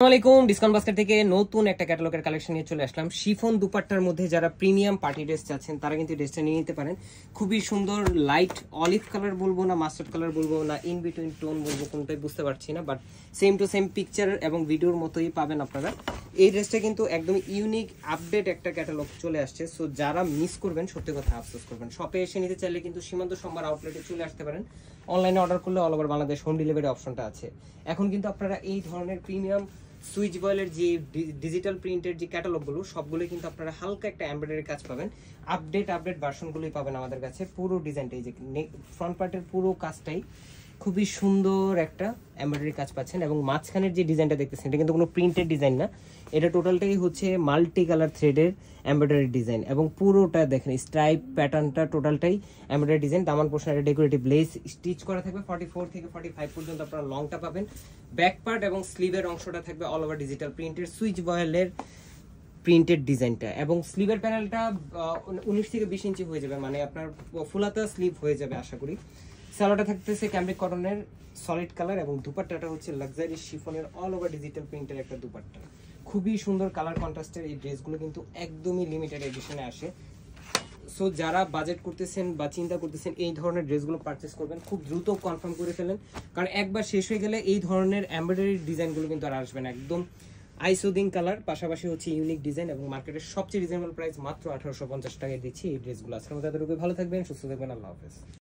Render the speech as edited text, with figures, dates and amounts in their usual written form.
আসসালামাইকুম discount basket থেকে নতুন একটা ক্যাটালগের কালেকশন নিয়ে চলে আসলাম। শিফন দুপাট্টার মধ্যে যারা প্রিমিয়াম পার্টি ড্রেস চাচ্ছেন তারা কিন্তু ড্রেসটা নিয়ে নিতে পারেন। খুবই সুন্দর লাইট অলিভ কালার বলবো না মাস্টার্ড কালার বলবো না ইন বিটুইন টোন বলবো কোনটাই বুঝতে পারছি না, but same to same picture এবং ভিডিওর মতোই পাবেন আপনারা। এই ড্রেসটা কিন্তু একদম ইউনিক আপডেট একটা ক্যাটালগ চলে আসছে, সো যারা মিস করবেন সত্যি কথা আফসোস করবেন। শপে এসে নিতে চাইলে কিন্তু সীমান্ত সোমবার আউটলেটে চলে আসতে পারেন। অনলাইনে অর্ডার করলে all over Bangladesh home delivery অপশনটা আছে। এখন কিন্তু আপনারা এই ধরনের প্রিমিয়াম সুইচ বয়েলের যে ডিজিটাল প্রিন্টের যে ক্যাটালগুলো সবগুলো কিন্তু আপনারা হালকা একটা এমব্রয়ডারি কাজ পাবেন। আপডেট ভার্সনগুলোই পাবেন আমাদের কাছে। পুরো ডিজাইনটাই যে ফ্রন্ট পার্টের পুরো কাজটাই খুবই সুন্দর একটা এমব্রয়ডারি কাজ পাচ্ছেন, এবং মাঝখানের যে ডিজাইনটা দেখতেছেন এটা কিন্তু কোনো প্রিন্টেড ডিজাইন না, এটা টোটালটাই হচ্ছে মাল্টি কালার থ্রেডের এমব্রয়ডারি ডিজাইন, এবং পুরোটা দেখেন স্ট্রাইপ প্যাটার্নটা টোটালটাই এমব্রয়ডারি ডিজাইন। দামান পোর্শন একটা ডেকোরেটিভ লেস স্টিচ করা থাকবে 44 থেকে 45 পর্যন্ত আপনারা লংটা পাবেন। ব্যাক পার্ট এবং স্লিভের অংশটা থাকবে অল ওভার ডিজিটাল প্রিন্টের সুইচ বয়েলের প্রিন্টেড ডিজাইনটা, এবং স্লিভের প্যানেলটা 19 থেকে 20 ইঞ্চি হয়ে যাবে, মানে আপনার ফুলাতা স্লিভ হয়ে যাবে আশা করি। সালোয়ারটা থাকতেছে ক্যামব্রিক কটনের সলিড কালার, এবং দুপাট্টাটা হচ্ছে লাক্সারি শিফনের অল ওভার ডিজিটাল প্রিন্টের একটা দুপাট্টা। খুবই সুন্দর কালার কন্ট্রাস্টের এই ড্রেসগুলো কিন্তু একদমই লিমিটেড এডিশনে আসে। সো যারা বাজেট করতেছেন বা চিন্তা করতেছেন এই ধরনের ড্রেসগুলো পারচেস করবেন, খুব দ্রুত কনফার্ম করে ফেলেন, কারণ একবার শেষ হয়ে গেলে এই ধরনের এমব্রয়ডারি ডিজাইনগুলো কিন্তু আর আসবে না। একদম আইসোদিং কালার, পাশাপাশি হচ্ছে ইউনিক ডিজাইন, এবং মার্কেটের সবচেয়ে রিজনেবল প্রাইস মাত্র 1850 টাকায় দিচ্ছি এই ড্রেসগুলো। আজকের মতো এতটুকু, ভালো থাকবেন, সুস্থ থাকবেন, আল্লাহ হাফেজ।